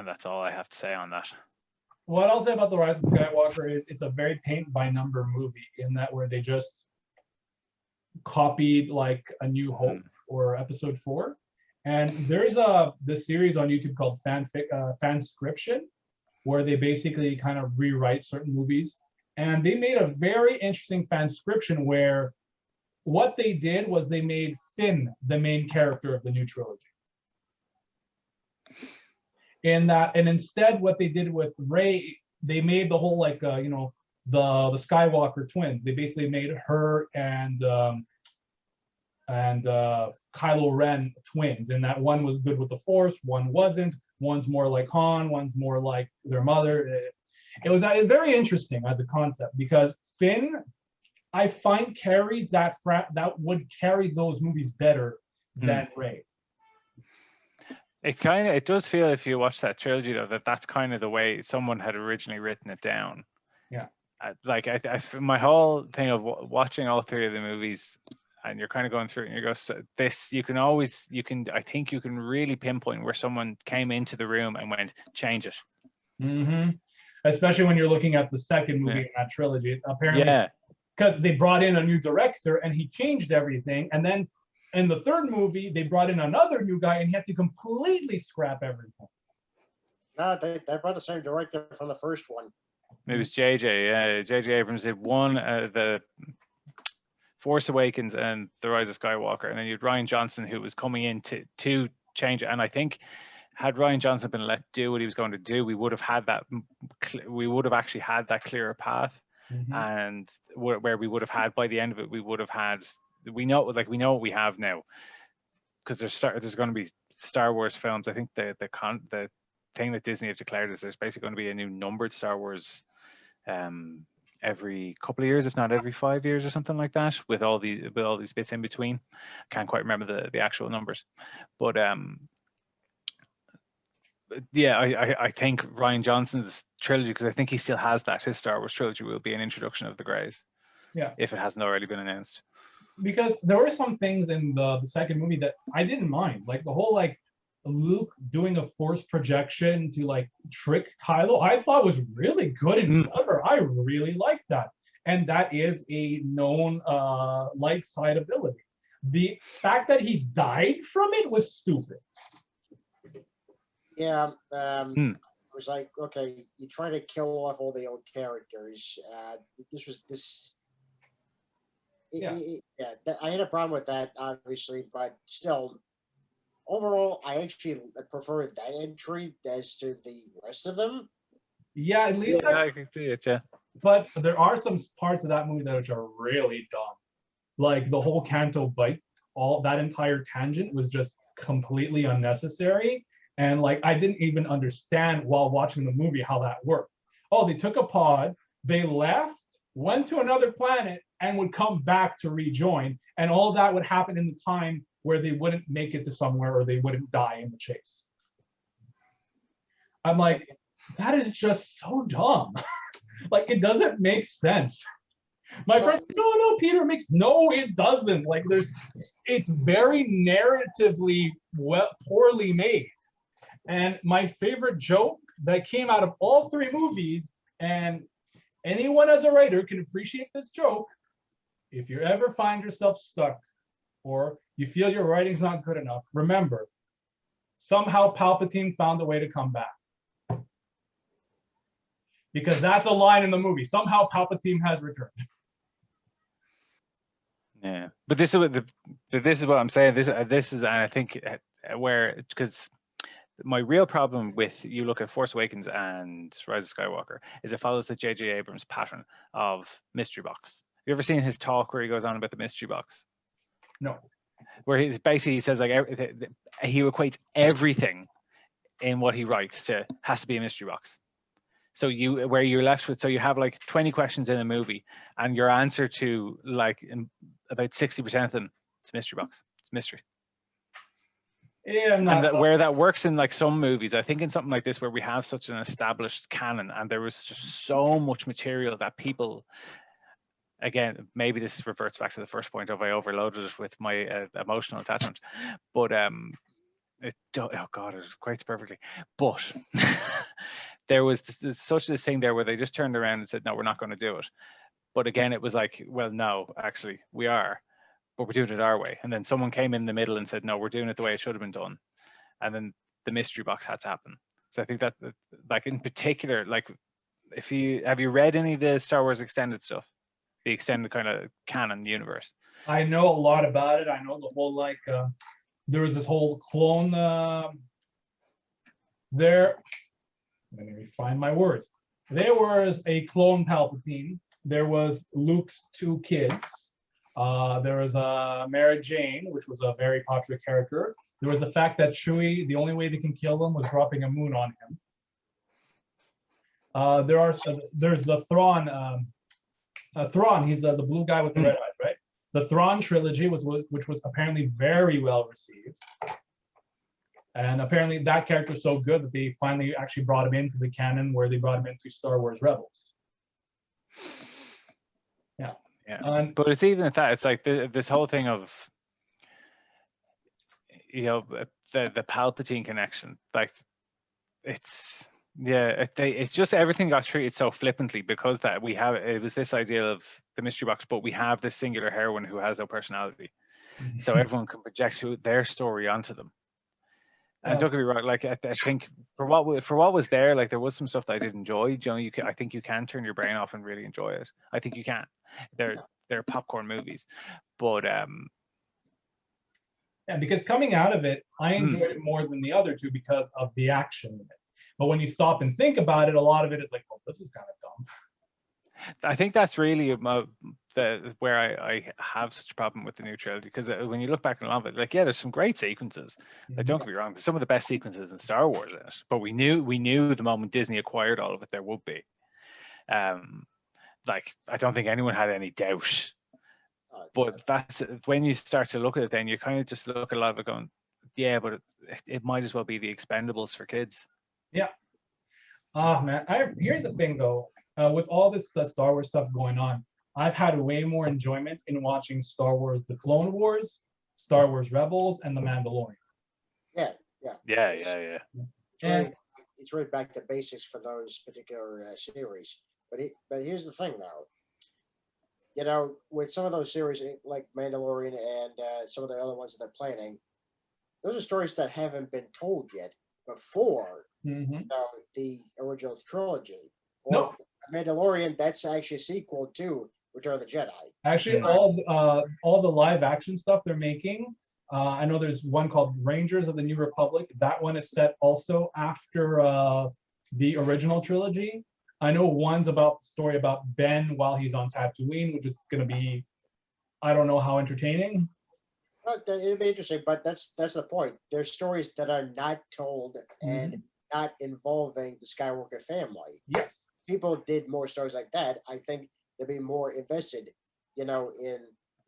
that's all I have to say on that. What I'll say about The Rise of Skywalker is it's a very paint by number movie, in that where they just copied like A New Hope or Episode 4. And there's this series on YouTube called Fanscription, where they basically kind of rewrite certain movies. And they made a very interesting fanscription where what they did was they made Finn the main character of the new trilogy. And instead what they did with Rey, they made the whole like the Skywalker twins. They basically made her and Kylo Ren twins, and that one was good with the Force, one wasn't. One's more like Han, one's more like their mother. It was very interesting as a concept, because Finn, I find, carries that would carry those movies better than Rey. It does feel, if you watch that trilogy though, that's kind of the way someone had originally written it down. Yeah. My whole thing of watching all three of the movies, and you're kind of going through it and you go, so this, I think you can really pinpoint where someone came into the room and went, change it. Mm-hmm. Especially when you're looking at the second movie in that trilogy. Apparently, because they brought in a new director and he changed everything. And then in the third movie, they brought in another new guy and he had to completely scrap everything. No, they brought the same director from the first one. It was JJ. JJ Abrams did one, the Force Awakens and The Rise of Skywalker, and then you had Rian Johnson, who was coming in to change it. And I think had Rian Johnson been let do what he was going to do, we would have had that. We would have actually had that clearer path, and where we would have had, by the end of it, we would have had. We know what we have now, because there's going to be Star Wars films. I think the thing that Disney have declared is there's basically going to be a new numbered Star Wars every couple of years, if not every 5 years or something like that, with all these bits in between. Can't quite remember the actual numbers, but I think Rian Johnson's trilogy, because I think he still has that, his Star Wars trilogy will be an introduction of the Greys, if it hasn't already been announced. Because there were some things in the second movie that I didn't mind, like the whole Luke doing a force projection to trick Kylo. I thought was really good and clever. I really liked that, and that is a known light side ability. The fact that he died from it was stupid. Yeah, was like, okay, you try to kill off all the old characters. I had a problem with that, obviously, but still, overall, I actually prefer that entry as to the rest of them. Yeah, at least. Yeah, I can see it. Yeah. But there are some parts of that movie that which are really dumb. Like the whole Canto bite, all that entire tangent was just completely unnecessary. And like I didn't even understand while watching the movie how that worked. Oh, they took a pod, they left, went to another planet, and would come back to rejoin. And all that would happen in the time where they wouldn't make it to somewhere or they wouldn't die in the chase. I'm like, that is just so dumb. Like it doesn't make sense. My friend, no, Peter makes no, it doesn't. Like it's very narratively poorly made. And my favorite joke that came out of all three movies, and anyone as a writer can appreciate this joke. If you ever find yourself stuck or you feel your writing's not good enough, remember, somehow Palpatine found a way to come back. Because that's a line in the movie. Somehow Palpatine has returned. Yeah, but this is what I'm saying. This is, and I think where, because my real problem with, you look at Force Awakens and Rise of Skywalker, is it follows the J.J. Abrams pattern of mystery box. Have you ever seen his talk where he goes on about the mystery box? No. Where he says like he equates everything in what he writes to has to be a mystery box. So where you're left with, so you have like 20 questions in a movie, and your answer to like about 60% of them, it's mystery box. It's mystery. Yeah, where that works in like some movies, I think in something like this where we have such an established canon and there was just so much material that people, again, maybe this reverts back to the first point of I overloaded it with my emotional attachment, but oh god, it equates perfectly. But there was this thing there where they just turned around and said, no, we're not going to do it. But again, it was like, well, no, actually, we are, but we're doing it our way. And then someone came in the middle and said, no, we're doing it the way it should have been done. And then the mystery box had to happen. So I think that, like in particular, like have you read any of the Star Wars extended stuff? The extended kind of canon universe? I know a lot about it. I know the whole, like, there was this whole clone there. Let me find my words. There was a clone Palpatine. There was Luke's two kids. There was Mara Jane, which was a very popular character. There was the fact that Chewie, the only way they can kill him was dropping a moon on him. There's the Thrawn. Thrawn, he's the blue guy with the red eyes, right? The Thrawn trilogy which was apparently very well received. And apparently that character is so good that they finally actually brought him into the canon, where they brought him into Star Wars Rebels. Yeah. Yeah. But it's even at that, it's like this whole thing of, you know, the Palpatine connection. Like it's just everything got treated so flippantly because that it was this idea of the mystery box, but we have this singular heroine who has no personality. So everyone can project their story onto them. And don't get me wrong, like I think for what was there, like there was some stuff that I did enjoy. You know, I think you can turn your brain off and really enjoy it. I think you can. They're popcorn movies, but yeah, because coming out of it, I enjoyed it more than the other two because of the action in it. But when you stop and think about it, a lot of it is like, well, this is kind of dumb. I think that's really where I have such a problem with the new trilogy, because when you look back on a lot of it, like, yeah, there's some great sequences. Like, don't get me wrong, there's some of the best sequences in Star Wars in it, but we knew the moment Disney acquired all of it, there would be. Like, I don't think anyone had any doubt. But that's when you start to look at it, then you kind of just look at a lot of it going, yeah, but it might as well be the Expendables for kids. Yeah. Oh man, here's the thing though. With all this Star Wars stuff going on, I've had way more enjoyment in watching Star Wars: The Clone Wars, Star Wars Rebels, and The Mandalorian. Yeah. It's right back to basics for those particular series. But here's the thing, though. You know, with some of those series like Mandalorian and some of the other ones that they're planning, those are stories that haven't been told yet before Mm-hmm. The original trilogy. Or No, Mandalorian, that's actually a sequel to Return of the Jedi. actually, all the live action stuff they're making. I know there's one called Rangers of the New Republic. That one is set also after the original trilogy. I know one's about the story about Ben while he's on Tatooine, which is going to be, I don't know how entertaining. But it'd be interesting, but that's the point. There's stories that are not told and not involving the Skywalker family. Yes. People did more stories like that. I think they'd be more invested, in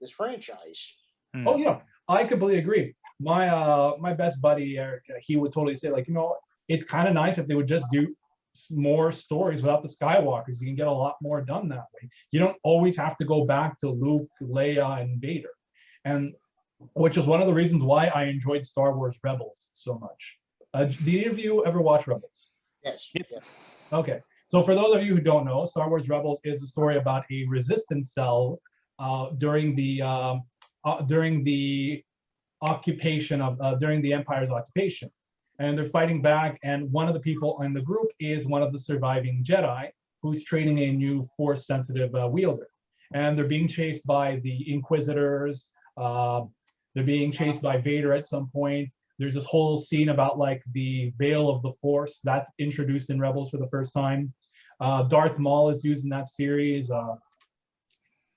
this franchise. Oh, I completely agree. My best buddy Eric, he would totally say like, it's kind of nice if they would just do more stories without the Skywalkers. You can get a lot more done that way. You don't always have to go back to Luke, Leia, and Vader, and which is one of the reasons why I enjoyed Star Wars Rebels so much. Did either of you ever watch Rebels? Yes. Yep. Yeah. Okay. So for those of you who don't know, Star Wars Rebels is a story about a resistance cell during the occupation of during the Empire's occupation, and they're fighting back. And one of the people in the group is one of the surviving Jedi who's training a new Force-sensitive wielder, and they're being chased by the Inquisitors. They're being chased by Vader at some point. There's this whole scene about like the Veil of the Force that's introduced in Rebels for the first time. Darth Maul is used in that series.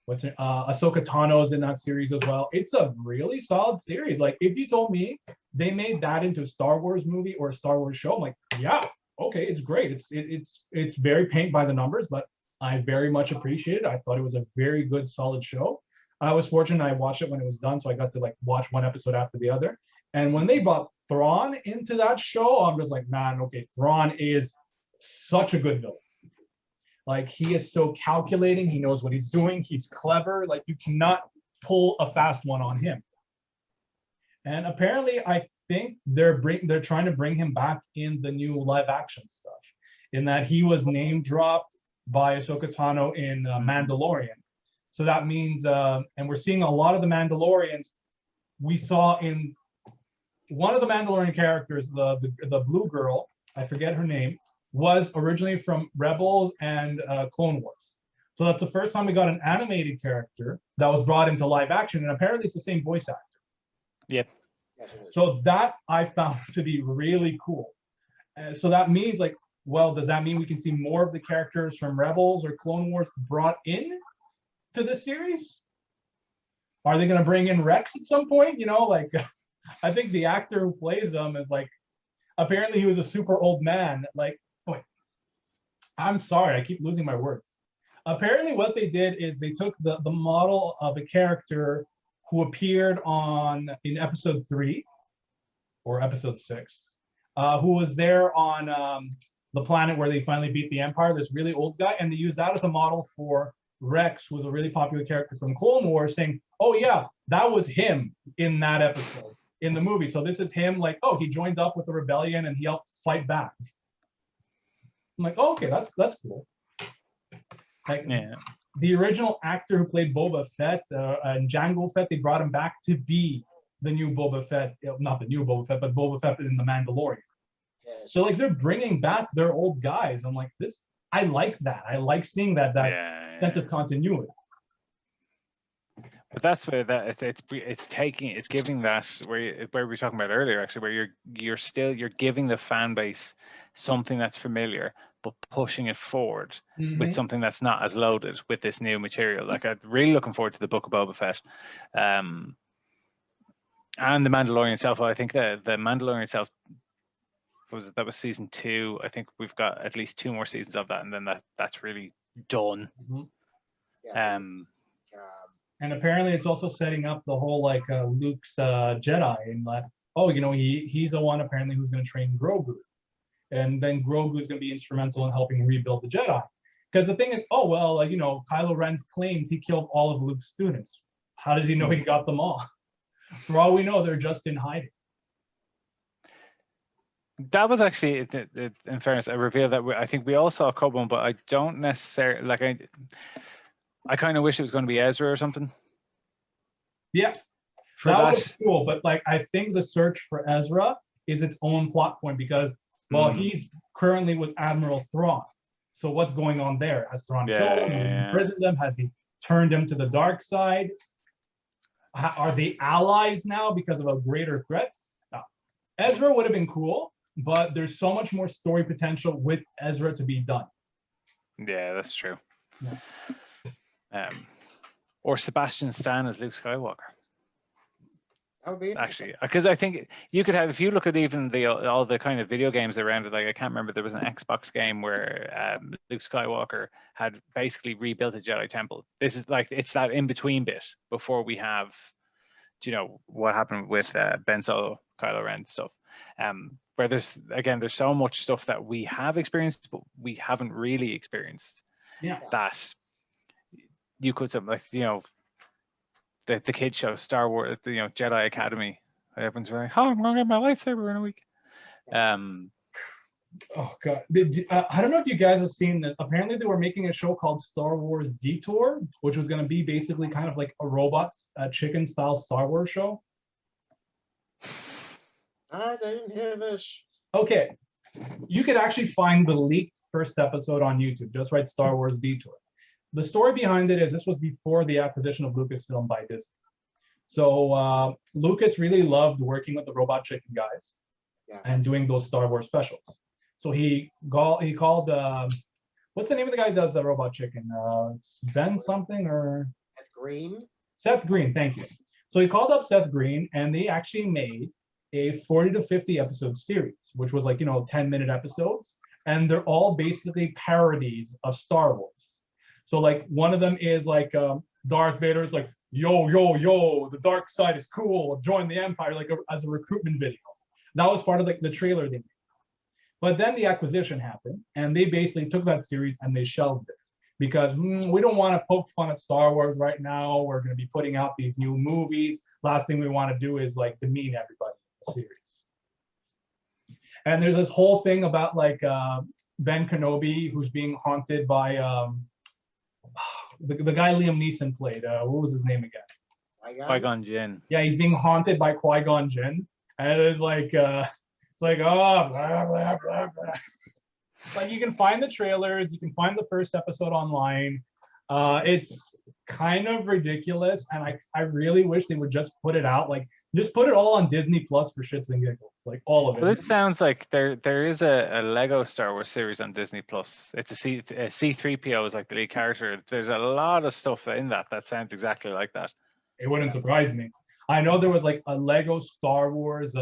Ahsoka Tano is in that series as well. It's a really solid series. Like if you told me they made that into a Star Wars movie or a Star Wars show, I'm like, yeah, okay, it's great. It's very paint by the numbers, but I very much appreciate it. I thought it was a very good, solid show. I was fortunate I watched it when it was done, so I got to like watch one episode after the other. And when they brought Thrawn into that show, I'm just like, man, okay, Thrawn is such a good villain. Like he is so calculating, he knows what he's doing, he's clever. Like you cannot pull a fast one on him. And apparently, I think they're trying to bring him back in the new live action stuff, in that he was name dropped by Ahsoka Tano in Mandalorian. So that means, and we're seeing a lot of the Mandalorians we saw in one of the Mandalorian characters, the blue girl, I forget her name, was originally from Rebels and Clone Wars. So that's the first time we got an animated character that was brought into live action, and apparently it's the same voice actor. Yep. So that I found to be really cool. So that means like, well, does that mean we can see more of the characters from Rebels or Clone Wars brought in to the series? Are they going to bring in Rex at some point? Like I think the actor who plays them is like, apparently he was a super old man. Like, wait, I'm sorry, I keep losing my words. Apparently what they did is they took the model of a character who appeared in episode 3 or episode 6, who was there on the planet where they finally beat the Empire, this really old guy, and they used that as a model for Rex, who was a really popular character from Clone Wars, saying, oh yeah, that was him in that episode in the movie. So this is him, like, oh, he joined up with the rebellion and he helped fight back. I'm like, oh, okay, that's cool. Like, yeah. The original actor who played Boba Fett and Jango Fett, they brought him back to be the new Boba Fett, not the new Boba Fett, but Boba Fett in the Mandalorian. Yes. So like they're bringing back their old guys. I'm like, I like that. I like seeing that sense of continuity. But that's where it's giving that where we were talking about earlier, actually, where you're giving the fan base something that's familiar, but pushing it forward with something that's not as loaded with this new material. Like I'm really looking forward to the Book of Boba Fett, and the Mandalorian itself. I think the Mandalorian itself that was season 2. I think we've got at least 2 more seasons of that, and then that's really done. Yeah. And apparently it's also setting up the whole like Luke's Jedi, and like, oh, he's the one apparently who's going to train Grogu, and then Grogu is going to be instrumental in helping rebuild the Jedi. Because the thing is, oh well, like Kylo Ren claims he killed all of Luke's students. How does he know he got them all? For all we know, they're just in hiding. That was actually, in fairness, a reveal that I think we all saw a couple of them, but I don't necessarily like. I kind of wish it was going to be Ezra or something. Yeah, that was cool. But like, I think the search for Ezra is its own plot point, because Well, he's currently with Admiral Thrawn. So what's going on there? Has Thrawn killed him? Has he imprisoned him? Has he turned him to the dark side? Are they allies now because of a greater threat? No. Ezra would have been cool, but there's so much more story potential with Ezra to be done. Yeah, that's true. Yeah. Or Sebastian Stan as Luke Skywalker. That would be Actually, because I think you could have, if you look at even all the kind of video games around it, like I can't remember, there was an Xbox game where Luke Skywalker had basically rebuilt a Jedi temple. This is like, it's that in between bit before we have, you know, what happened with Ben Solo, Kylo Ren stuff. Where there's so much stuff that we have experienced, but we haven't really experienced. Yeah. That you could something like, you know, the kid show Star Wars, you know, Jedi Academy. Everyone's like, "Oh, I'm gonna get my lightsaber in a week." Oh god, I don't know if you guys have seen this. Apparently, they were making a show called Star Wars Detour, which was going to be basically kind of like a robots, chicken style Star Wars show. I didn't hear this. Okay, you could actually find the leaked first episode on YouTube. Just write Star Wars Detour. The story behind it is this was before the acquisition of Lucasfilm by Disney. So Lucas really loved working with the Robot Chicken guys and doing those Star Wars specials. So he called, what's the name of the guy who does the Robot Chicken? It's Ben something or? Seth Green. Seth Green, thank you. So he called up Seth Green and they actually made a 40 to 50 episode series, which was like, you know, 10-minute episodes. And they're all basically parodies of Star Wars. So like one of them is like Darth Vader's like, yo, yo, yo, the dark side is cool, join the Empire, like as a recruitment video. That was part of like the trailer they made. But then the acquisition happened and they basically took that series and they shelved it because we don't want to poke fun at Star Wars right now. We're going to be putting out these new movies. Last thing we want to do is like demean everybody in the series. And there's this whole thing about like Ben Kenobi, who's being haunted by the guy Liam Neeson played. What was his name again? Qui-Gon Jinn. Yeah, he's being haunted by Qui-Gon Jinn, and it is like it's like oh blah blah blah blah. Like you can find the trailers, you can find the first episode online. It's kind of ridiculous, and I really wish they would just put it out, like just put it all on Disney Plus for shits and giggles, like all of it. Well, it sounds like there is a Lego Star Wars series on Disney Plus. It's a C-3PO is like the lead character. There's a lot of stuff in that sounds exactly like that. It wouldn't surprise me. I know there was like a Lego Star Wars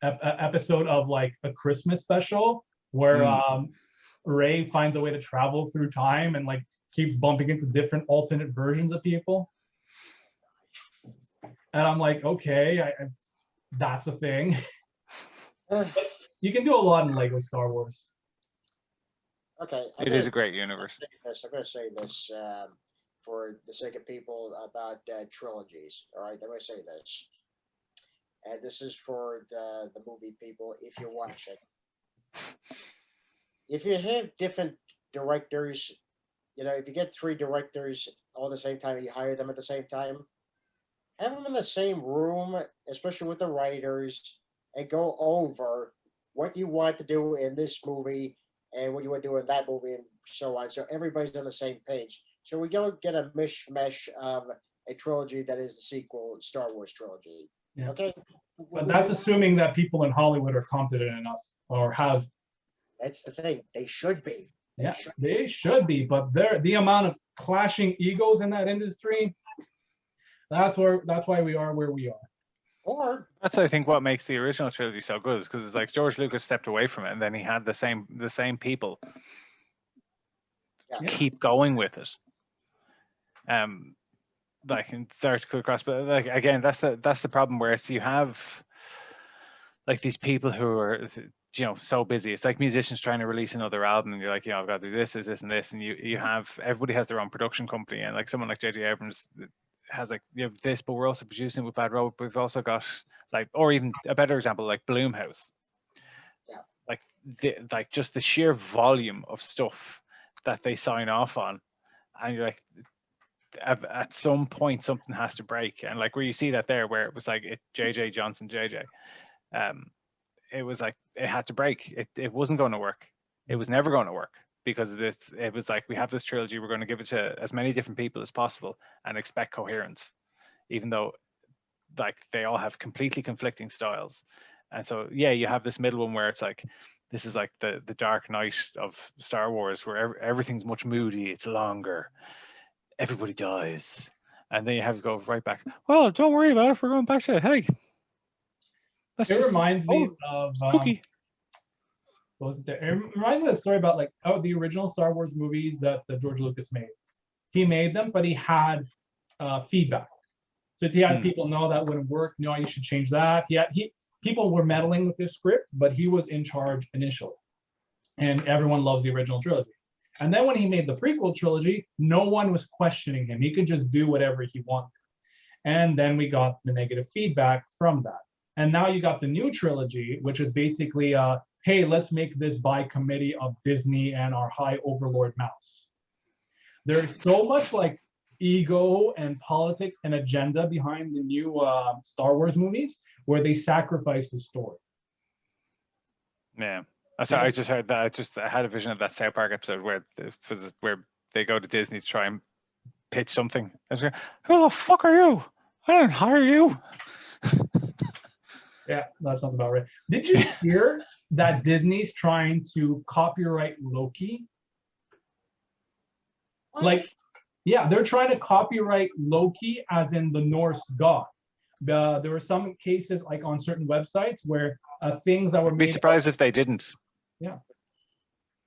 episode of like a Christmas special where Rey finds a way to travel through time and like keeps bumping into different alternate versions of people. And I'm like, okay, that's a thing. But you can do a lot in Lego Star Wars. Okay. It is a great universe. I'm going to say this for the sake of people about trilogies. All right, I'm going to say this. And this is for the movie people, if you're watching. If you have different directors, you know, if you get 3 directors all at the same time, you hire them at the same time, have them in the same room, especially with the writers, and go over what you want to do in this movie and what you want to do in that movie and so on. So everybody's on the same page. So we don't get a mishmash of a trilogy that is the sequel, Star Wars trilogy. Yeah. Okay? But that's assuming that people in Hollywood are competent enough or have. That's the thing. They should be. They should be, but the amount of clashing egos in that industry, that's why we are where we are. Or that's, I think, what makes the original trilogy so good, is because it's like George Lucas stepped away from it and then he had the same people keep going with it. Like and start to cut across, but like again, that's the problem where it's you have like these people who are, you know, so busy. It's like musicians trying to release another album and you're like, you know, I've got to do this and this, and you have, everybody has their own production company, and like someone like J.J. Abrams has like, you have this, but we're also producing with Bad Robot, but we've also got like, or even a better example, like Bloomhouse. Like just the sheer volume of stuff that they sign off on, and you're like, at some point something has to break. And like where you see that there, where it was like JJ Johnson, it was like it had to break. It wasn't going to work. It was never going to work because it was like, we have this trilogy, we're going to give it to as many different people as possible and expect coherence, even though like they all have completely conflicting styles. And so yeah, you have this middle one where it's like, this is like the Dark Knight of Star Wars, where everything's much moody, it's longer, everybody dies, and then you have to go right back. Well, don't worry about it. We're going back to, hey, It reminds me of spooky. what was it there? It reminds me of the story about like the original Star Wars movies that George Lucas made. He made them, but he had feedback. So he had people know that wouldn't work. No, you should change that. People were meddling with this script, but he was in charge initially, and everyone loves the original trilogy. And then when he made the prequel trilogy, no one was questioning him. He could just do whatever he wanted. And then we got the negative feedback from that. And now you got the new trilogy, which is basically, hey, let's make this by committee of Disney and our high overlord mouse. There's so much like ego and politics and agenda behind the new Star Wars movies, where they sacrifice the story. Yeah. Sorry, I just heard that. I had a vision of that South Park episode where they go to Disney to try and pitch something. I was like, who the fuck are you? I didn't hire you. Yeah, that sounds about right. Did you hear that Disney's trying to copyright Loki? What? Like, yeah, they're trying to copyright Loki as in the Norse god. There were some cases like on certain websites where things that were I'd be surprised if they didn't.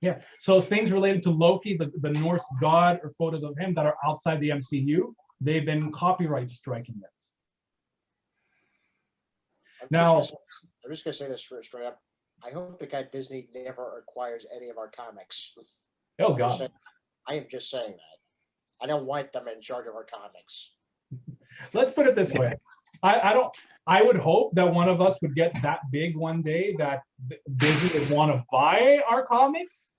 Yeah. So things related to Loki, the Norse god, or photos of him that are outside the MCU, they've been copyright striking it. I'm just gonna say this straight up. I hope the guy Disney never acquires any of our comics. Oh God! I am just saying that. I don't want them in charge of our comics. Let's put it this way. I would hope that one of us would get that big one day that Disney would want to buy our comics.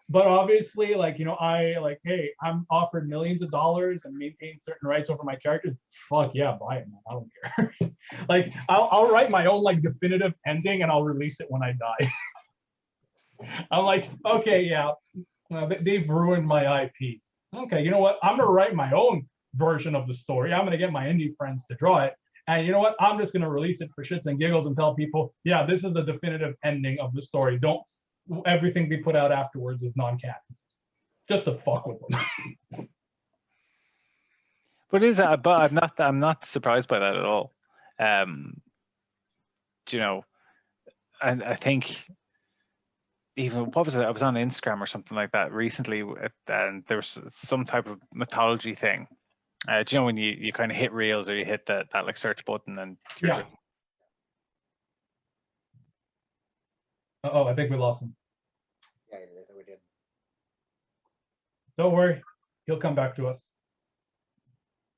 But obviously, like, you know, hey, I'm offered millions of dollars and maintain certain rights over my characters. Fuck yeah, buy it, man. I don't care. Like, I'll write my own like definitive ending and I'll release it when I die. I'm like, okay, yeah, they've ruined my IP. Okay, you know what? I'm gonna write my own version of the story. I'm gonna get my indie friends to draw it. And you know what? I'm just gonna release it for shits and giggles and tell people, yeah, this is the definitive ending of the story. Don't everything they put out afterwards is non-canon. Just to fuck with them. But I'm not surprised by that at all. You know, and I think even what was it? I was on Instagram or something like that recently, and there was some type of mythology thing. Do you know when you kind of hit reels or you hit that like search button and yeah. Oh, I think we lost him. Yeah, I think we did. Don't worry, he'll come back to us.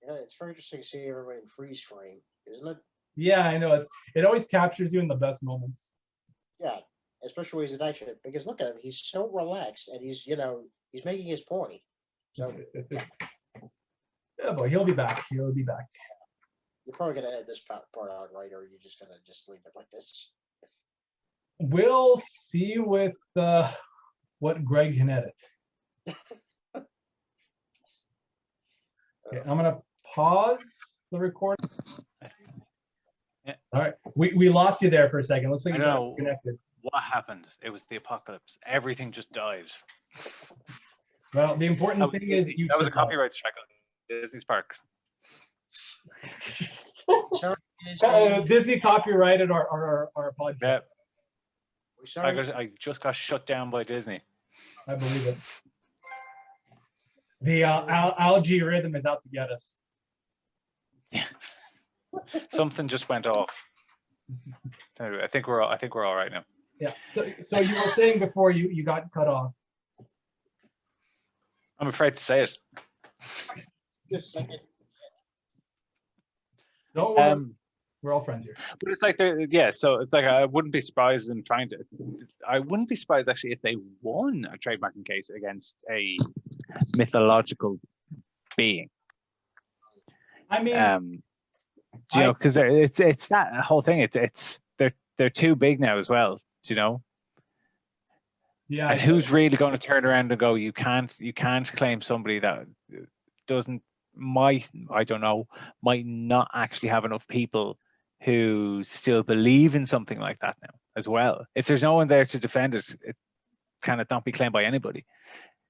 Yeah, it's very interesting to see everybody in freeze frame, isn't it? Yeah, I know. It always captures you in the best moments. Yeah, especially when he's in action. Because look at him, he's so relaxed and he's making his point. So yeah, boy, he'll be back. He'll be back. You're probably gonna edit this part out, right? Or are you just gonna leave it like this? We'll see with what Greg can edit. Okay, I'm gonna pause the recording. Yeah. All right, we lost you there for a second. Looks like you got disconnected. What happened? It was the apocalypse. Everything just died. Well, the important thing is that was a copyright strike on Disney's parks. Disney copyrighted our podcast. Yeah. I just got shut down by Disney. I believe it. The algae rhythm is out to get us. Yeah. Something just went off. Anyway, I think we're all right now. Yeah. So you were saying before you got cut off. I'm afraid to say it. Just a second. Don't worry. We're all friends here. But it's like so it's like I wouldn't be surprised in trying to. I wouldn't be surprised actually if they won a trademarking case against a mythological being. I mean, you know, because it's that whole thing. It's they're too big now as well. Do you know? Yeah. And who's really going to turn around and go, you can't claim somebody that might not actually have enough people who still believe in something like that now as well. If there's no one there to defend it, it cannot not be claimed by anybody.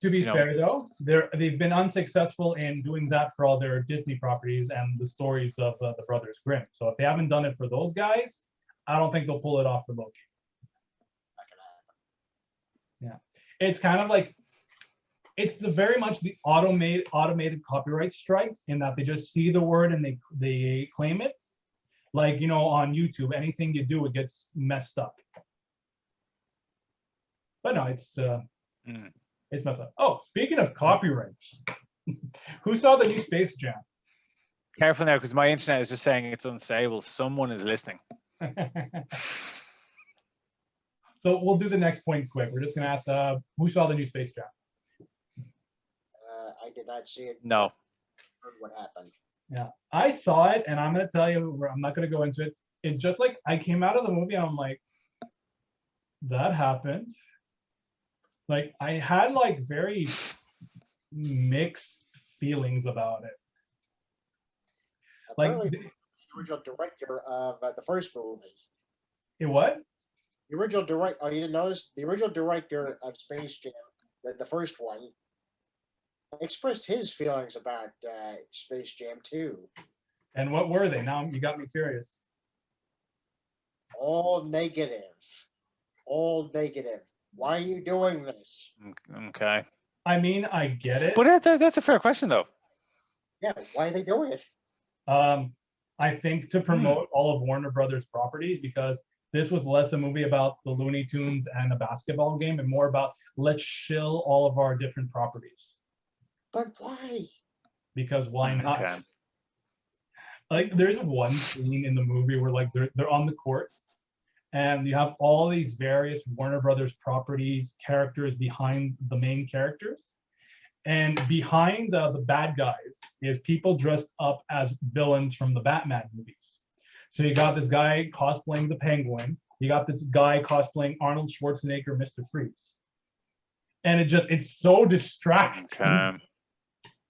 To be fair, though, they've been unsuccessful in doing that for all their Disney properties and the stories of the Brothers Grimm. So if they haven't done it for those guys, I don't think they'll pull it off for Loki. Yeah, it's kind of like it's very much the automated copyright strikes in that they just see the word and they claim it. Like, you know, on YouTube, anything you do, it gets messed up. But no, it's messed up. Oh, speaking of copyrights, who saw the new Space Jam? Careful now, because my internet is just saying it's unstable. Someone is listening. So we'll do the next point quick. We're just gonna ask who saw the new Space Jam? I did not see it. No. What happened? Yeah, I saw it, and I'm gonna tell you, I'm not gonna go into it. It's just like I came out of the movie and I'm like, that happened. Like I had like very mixed feelings about it. Apparently, Like the original director of the first movie. what? The original director. Oh, you didn't notice? The original director of Space Jam, the first one, expressed his feelings about Space Jam 2. And what were they? Now you got me curious. All negative. All negative. Why are you doing this? Okay. I mean, I get it. But that's a fair question, though. Yeah, why are they doing it? I think to promote all of Warner Brothers properties, because this was less a movie about the Looney Tunes and a basketball game and more about let's shill all of our different properties. But why? Because why not? Okay. Like there's one scene in the movie where like they're on the court and you have all these various Warner Brothers properties characters behind the main characters, and behind the bad guys is people dressed up as villains from the Batman movies. So you got this guy cosplaying the Penguin, you got this guy cosplaying Arnold Schwarzenegger, Mr. Freeze, and it's so distracting. Okay.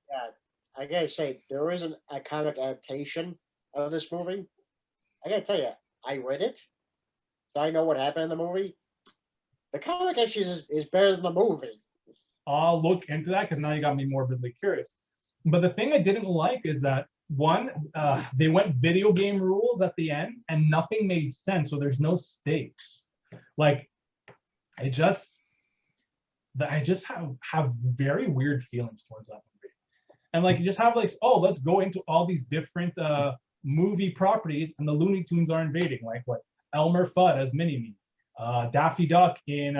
Yeah, I gotta say, there isn't a comic adaptation of this movie. I gotta tell you, I read it, so I know what happened in the movie. The comic actually is better than the movie. I'll look into that because now you got me morbidly curious. But the thing I didn't like is that one, they went video game rules at the end and nothing made sense. So there's no stakes. Like I just have very weird feelings towards that movie. And like you just have like, oh, let's go into all these different movie properties and the Looney Tunes are invading. Like what? Elmer Fudd as Mini-Me, Daffy Duck in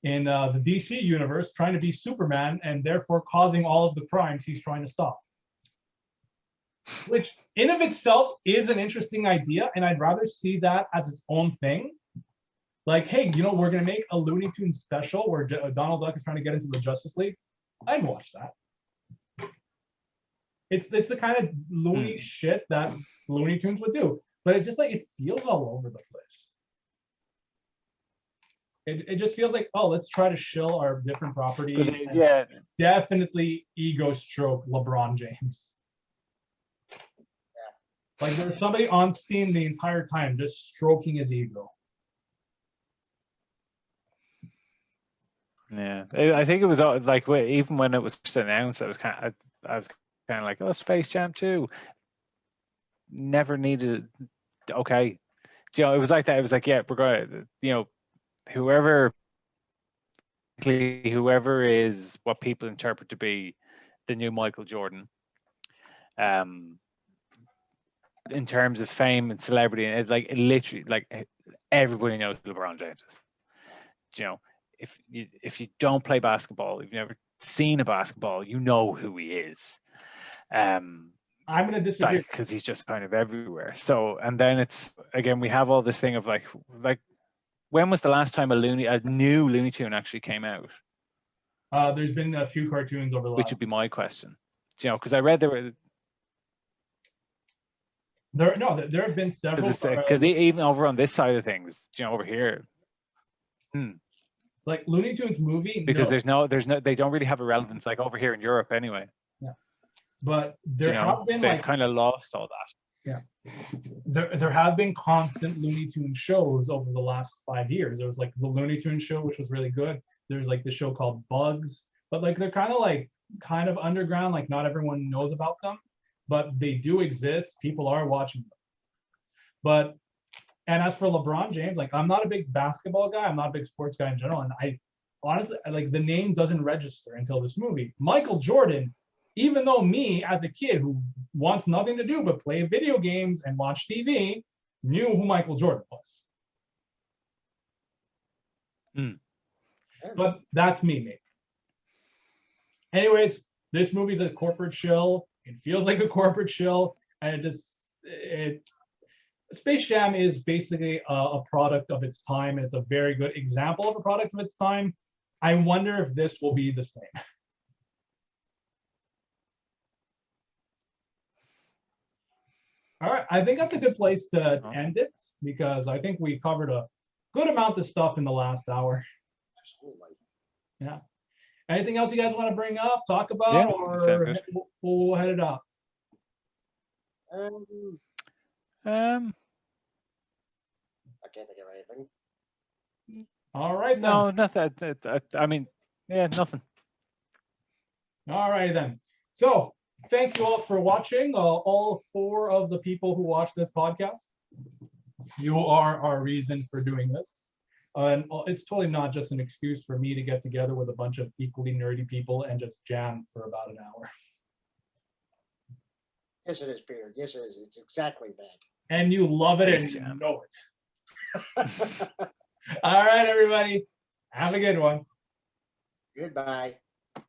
the DC universe trying to be Superman and therefore causing all of the crimes he's trying to stop. Which in of itself is an interesting idea, and I'd rather see that as its own thing. Like, hey, you know, we're gonna make a Looney Tunes special where Donald Duck is trying to get into the Justice League. I'd watch that. It's the kind of Looney shit that Looney Tunes would do, but it's just like it feels all over the place. It just feels like, oh, let's try to shill our different properties. Yeah, definitely ego stroke LeBron James. Yeah. Like there's somebody on scene the entire time just stroking his ego. Yeah, I think it was like even when it was announced, I was kind of like, oh, Space Jam 2. Never needed. Okay, you know, it was like that. It was like, yeah, we're going. You know, whoever is what people interpret to be the new Michael Jordan, in terms of fame and celebrity, and like literally, like everybody knows who LeBron James is. You know, if you don't play basketball, if you've never seen a basketball, you know who he is. I'm going to disagree because he's just kind of everywhere. So, and then it's again, we have all this thing of like when was the last time a new Looney Tune actually came out? There's been a few cartoons over the last. Which would be my question. You know, because I read there were. There have been several Because even over on this side of things, over here, like Looney Tunes movie. because No. there's no, they don't really have a relevance like over here in Europe anyway. Yeah, but there have been they've kind of lost all that. Yeah, there have been constant Looney Tunes shows over the last 5 years. There was like the Looney Tunes show, which was really good. There's like the show called Bugs, but like they're kind of underground. Like not everyone knows about them, but they do exist. People are watching them. But and as for LeBron James, like I'm not a big basketball guy. I'm not a big sports guy in general, and I honestly like the name doesn't register until this movie. Michael Jordan. Even though me, as a kid who wants nothing to do but play video games and watch TV, knew who Michael Jordan was. But that's me, maybe. Anyways, this movie's a corporate shill. It feels like a corporate shill, and Space Jam is basically a product of its time, and it's a very good example of a product of its time. I wonder if this will be the same. All right, I think that's a good place to end it because I think we covered a good amount of stuff in the last hour. Absolutely. Yeah. Anything else you guys want to bring up, talk about, or we'll head it up? I can't think of anything. All right. Then. No, nothing. I mean, nothing. All right then. So thank you all for watching. All 4 of the people who watch this podcast. You are our reason for doing this. And it's totally not just an excuse for me to get together with a bunch of equally nerdy people and just jam for about an hour. Yes, it is, Peter. Yes, it is. It's exactly that. And you love it and you know it. All right, everybody. Have a good one. Goodbye.